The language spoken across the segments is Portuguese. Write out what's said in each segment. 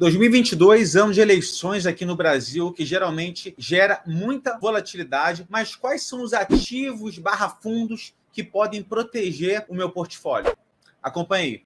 2022, ano de eleições aqui no Brasil, que geralmente gera muita volatilidade, mas quais são os ativos barra fundos que podem proteger o meu portfólio? Acompanhe aí.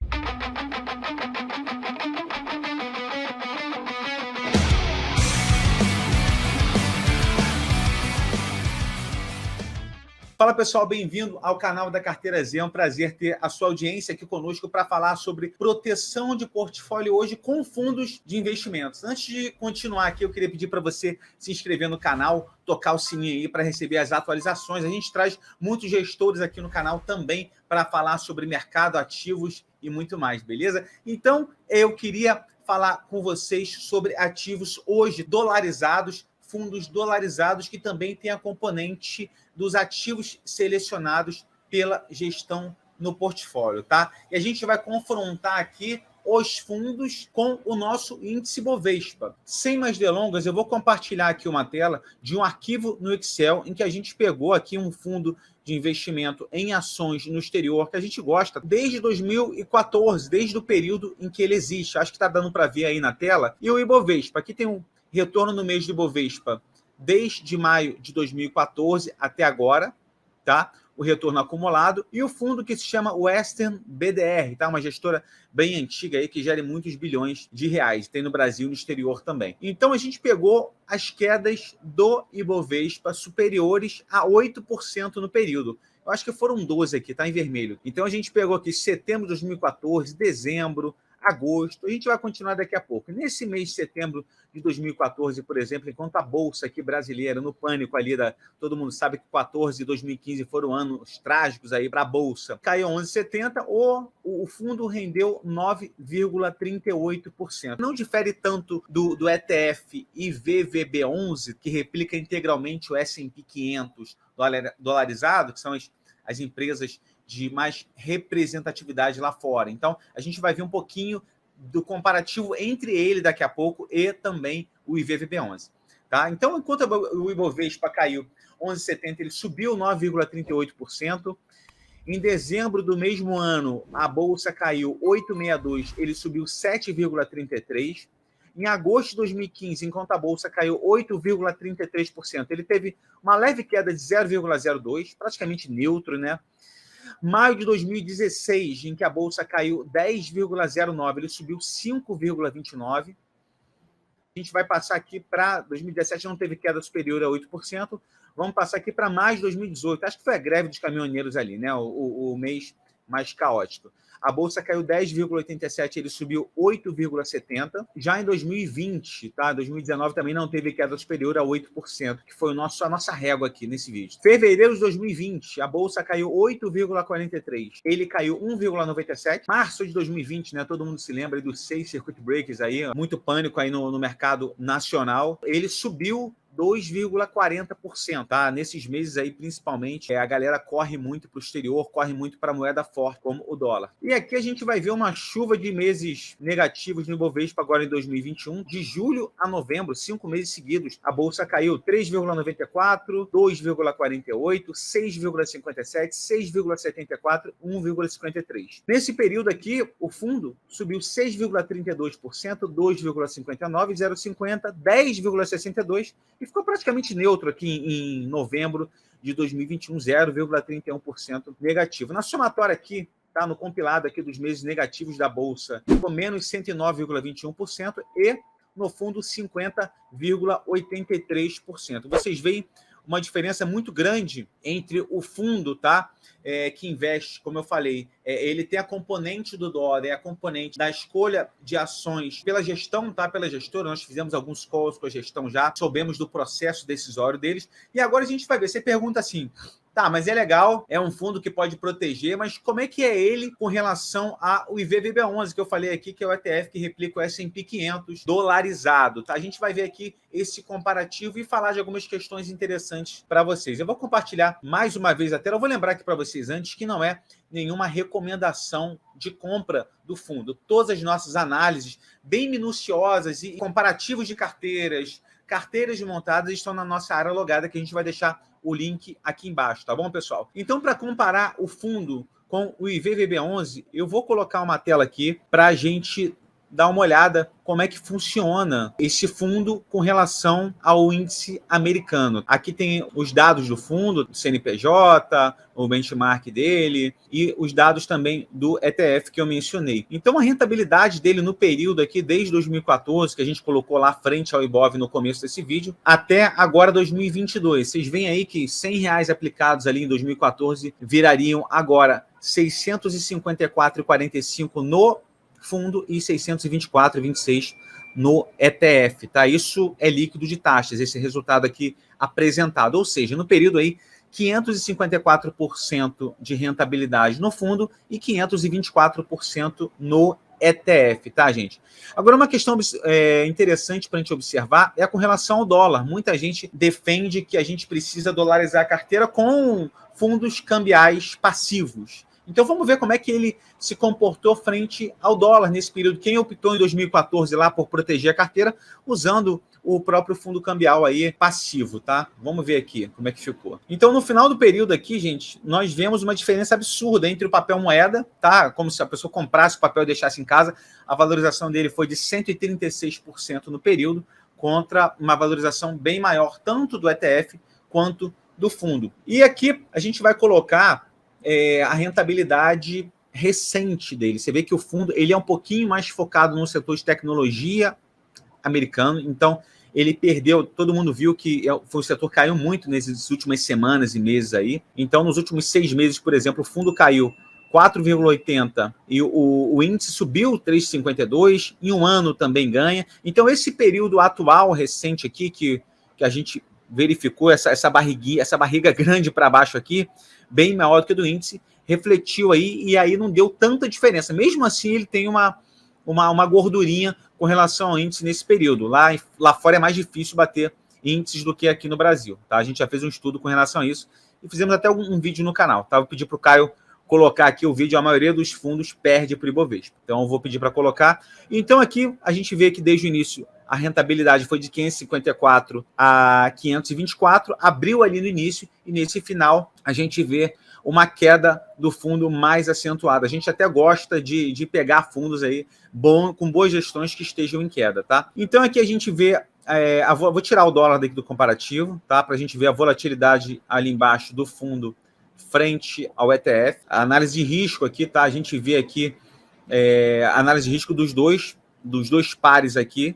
Fala pessoal, bem-vindo ao canal da Carteira Z. É um prazer ter a sua audiência aqui conosco para falar sobre proteção de portfólio hoje com fundos de investimentos. Antes de continuar aqui, eu queria pedir para você se inscrever no canal, tocar o sininho aí para receber as atualizações. A gente traz muitos gestores aqui no canal também para falar sobre mercado, ativos e muito mais, beleza? Então, eu queria falar com vocês sobre ativos hoje dolarizados, fundos dolarizados que também tem a componente dos ativos selecionados pela gestão no portfólio, tá? E a gente vai confrontar aqui os fundos com o nosso índice Bovespa. Sem mais delongas, eu vou compartilhar aqui uma tela de um arquivo no Excel em que a gente pegou aqui um fundo de investimento em ações no exterior que a gente gosta desde 2014, desde o período em que ele existe. Acho que está dando para ver aí na tela. E o Ibovespa, aqui tem um retorno no mês de Ibovespa desde maio de 2014 até agora, tá? O retorno acumulado. E o fundo que se chama Western BDR, tá? Uma gestora bem antiga aí que gera muitos bilhões de reais. Tem no Brasil e no exterior também. Então a gente pegou as quedas do Ibovespa superiores a 8% no período. Eu acho que foram 12 aqui, tá em vermelho. Então a gente pegou aqui setembro de 2014, dezembro, agosto, a gente vai continuar daqui a pouco. Nesse mês de setembro de 2014, por exemplo, enquanto a Bolsa aqui brasileira, no pânico ali, todo mundo sabe que 2014 e 2015 foram anos trágicos aí para a Bolsa, caiu 11,70, o fundo rendeu 9,38%. Não difere tanto do ETF IVVB11, que replica integralmente o S&P 500 dolarizado, que são as empresas de mais representatividade lá fora. Então, a gente vai ver um pouquinho do comparativo entre ele daqui a pouco e também o IVVB11. Tá? Então, enquanto o Ibovespa caiu 11,70, ele subiu 9,38%. Em dezembro do mesmo ano, a Bolsa caiu 8,62, ele subiu 7,33%. Em agosto de 2015, enquanto a Bolsa caiu 8,33%, ele teve uma leve queda de 0,02%, praticamente neutro, né? Maio de 2016, em que a Bolsa caiu 10,09%, ele subiu 5,29%. A gente vai passar aqui para 2017, não teve queda superior a 8%. Vamos passar aqui para mais de 2018. Acho que foi a greve dos caminhoneiros ali, né? O mês mais caótico. A Bolsa caiu 10,87%, ele subiu 8,70%. Já em 2020, tá? 2019 também não teve queda superior a 8%, que foi a nossa régua aqui nesse vídeo. Fevereiro de 2020, a Bolsa caiu 8,43%, ele caiu 1,97%. Março de 2020, né? Todo mundo se lembra dos 6 circuit breakers aí, muito pânico aí no mercado nacional. Ele subiu 2,40%, tá? Nesses meses aí, principalmente, a galera corre muito para o exterior, corre muito para a moeda forte, como o dólar. E aqui a gente vai ver uma chuva de meses negativos no Ibovespa agora em 2021, de julho a novembro, 5 meses seguidos. A Bolsa caiu 3,94%, 2,48%, 6,57%, 6,74%, 1,53%. Nesse período aqui, o fundo subiu 6,32%, 2,59%, 0,50%, 10,62% e ficou praticamente neutro aqui em novembro de 2021, 0,31% negativo. Na somatória aqui, tá, no compilado aqui dos meses negativos da Bolsa, ficou menos 109,21% e no fundo 50,83%. Vocês veem uma diferença muito grande entre o fundo, tá? Que investe, como eu falei, ele tem a componente do dólar, a componente da escolha de ações pela gestão, tá? Pela gestora, nós fizemos alguns calls com a gestão já, soubemos do processo decisório deles, e agora a gente vai ver. Você pergunta assim, tá, mas é legal, é um fundo que pode proteger, mas como é que é ele com relação ao IVVB11, que eu falei aqui, que é o ETF que replica o S&P 500 dolarizado, tá? A gente vai ver aqui esse comparativo e falar de algumas questões interessantes para vocês. Eu vou compartilhar mais uma vez a tela. Eu vou lembrar aqui para vocês antes que não é nenhuma recomendação de compra do fundo. Todas as nossas análises bem minuciosas e comparativos de carteiras montadas estão na nossa área logada, que a gente vai deixar o link aqui embaixo, tá bom, pessoal? Então, para comparar o fundo com o IVVB11, eu vou colocar uma tela aqui para a gente dar uma olhada como é que funciona esse fundo com relação ao índice americano. Aqui tem os dados do fundo, do CNPJ, o benchmark dele e os dados também do ETF que eu mencionei. Então a rentabilidade dele no período aqui, desde 2014, que a gente colocou lá frente ao Ibov no começo desse vídeo, até agora 2022. Vocês veem aí que R$100 aplicados ali em 2014 virariam agora 654,45 no fundo e 624,26 no ETF, tá? Isso é líquido de taxas, esse resultado aqui apresentado, ou seja, no período aí 554% de rentabilidade no fundo e 524% no ETF, tá, gente? Agora, uma questão interessante para a gente observar é com relação ao dólar. Muita gente defende que a gente precisa dolarizar a carteira com fundos cambiais passivos. Então vamos ver como é que ele se comportou frente ao dólar nesse período. Quem optou em 2014 lá por proteger a carteira usando o próprio fundo cambial aí passivo, tá? Vamos ver aqui como é que ficou. Então no final do período aqui, gente, nós vemos uma diferença absurda entre o papel moeda, tá? Como se a pessoa comprasse o papel e deixasse em casa. A valorização dele foi de 136% no período, contra uma valorização bem maior tanto do ETF quanto do fundo. E aqui a gente vai colocar a rentabilidade recente dele. Você vê que o fundo ele é um pouquinho mais focado no setor de tecnologia americano, então ele perdeu, todo mundo viu que o setor caiu muito nessas últimas semanas e meses aí. Então, nos últimos 6 meses, por exemplo, o fundo caiu 4,80 e o índice subiu 3,52, em um ano também ganha. Então, esse período atual, recente aqui, que a gente verificou, essa barriga grande para baixo aqui, bem maior do que do índice, refletiu aí e aí não deu tanta diferença. Mesmo assim, ele tem uma gordurinha com relação ao índice nesse período. Lá fora é mais difícil bater índices do que aqui no Brasil. Tá? A gente já fez um estudo com relação a isso e fizemos até um vídeo no canal. Tá? Vou pedir para o Caio colocar aqui o vídeo. A maioria dos fundos perde para o Ibovespa. Então, eu vou pedir para colocar. Então, aqui a gente vê que desde o início a rentabilidade foi de 554 a 524, abriu ali no início e nesse final a gente vê uma queda do fundo mais acentuada. A gente até gosta de pegar fundos aí com boas gestões que estejam em queda, tá? Então aqui a gente vê, vou tirar o dólar daqui do comparativo, tá? Para a gente ver a volatilidade ali embaixo do fundo frente ao ETF. A análise de risco aqui, tá? A gente vê aqui a análise de risco dos dois pares aqui,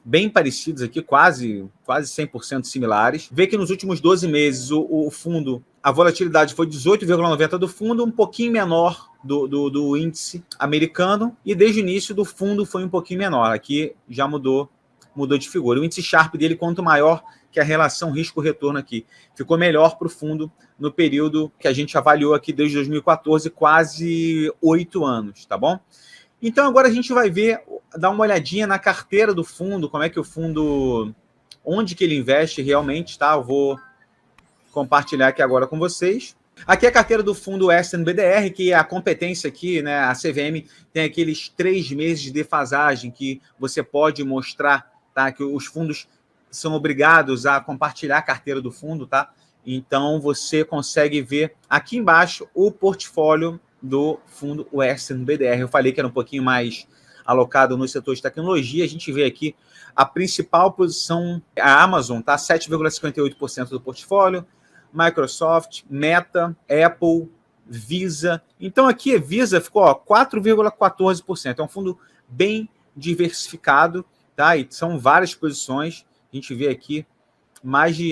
bem parecidos aqui, quase 100% similares. Vê que nos últimos 12 meses o fundo, a volatilidade foi 18,90 do fundo, um pouquinho menor do índice americano, e desde o início do fundo foi um pouquinho menor. Aqui já mudou de figura. O índice Sharpe dele, quanto maior que a relação risco-retorno aqui, ficou melhor para o fundo no período que a gente avaliou aqui desde 2014, quase 8 anos, tá bom? Então agora a gente vai dar uma olhadinha na carteira do fundo, como é que o fundo, onde que ele investe realmente, tá? Eu vou compartilhar aqui agora com vocês. Aqui é a carteira do fundo SNBDR, que é a competência aqui, né? A CVM tem aqueles 3 meses de defasagem que você pode mostrar, tá? Que os fundos são obrigados a compartilhar a carteira do fundo, tá? Então você consegue ver aqui embaixo o portfólio do fundo SNBDR. Eu falei que era um pouquinho mais alocado no setor de tecnologia. A gente vê aqui a principal posição, a Amazon, tá? 7,58% do portfólio, Microsoft, Meta, Apple, Visa. Então aqui a Visa ficou 4,14%. É um fundo bem diversificado, tá? E são várias posições. A gente vê aqui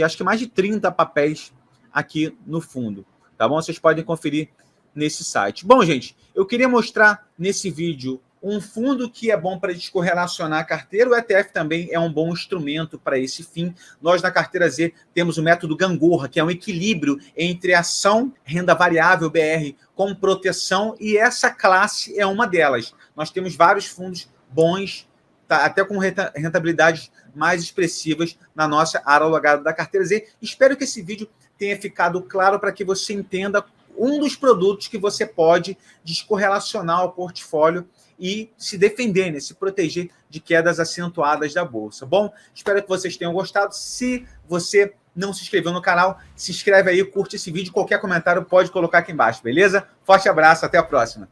acho que mais de 30 papéis aqui no fundo, tá bom? Vocês podem conferir nesse site. Bom, gente, eu queria mostrar nesse vídeo um fundo que é bom para descorrelacionar a carteira. O ETF também é um bom instrumento para esse fim. Nós, na Carteira Z, temos o método Gangorra, que é um equilíbrio entre ação, renda variável, BR, com proteção, e essa classe é uma delas. Nós temos vários fundos bons, tá, até com rentabilidades mais expressivas na nossa área alugada da Carteira Z. Espero que esse vídeo tenha ficado claro para que você entenda um dos produtos que você pode descorrelacionar o portfólio e se defender, né? Se proteger de quedas acentuadas da Bolsa. Bom, espero que vocês tenham gostado. Se você não se inscreveu no canal, se inscreve aí, curte esse vídeo. Qualquer comentário pode colocar aqui embaixo, beleza? Forte abraço, até a próxima.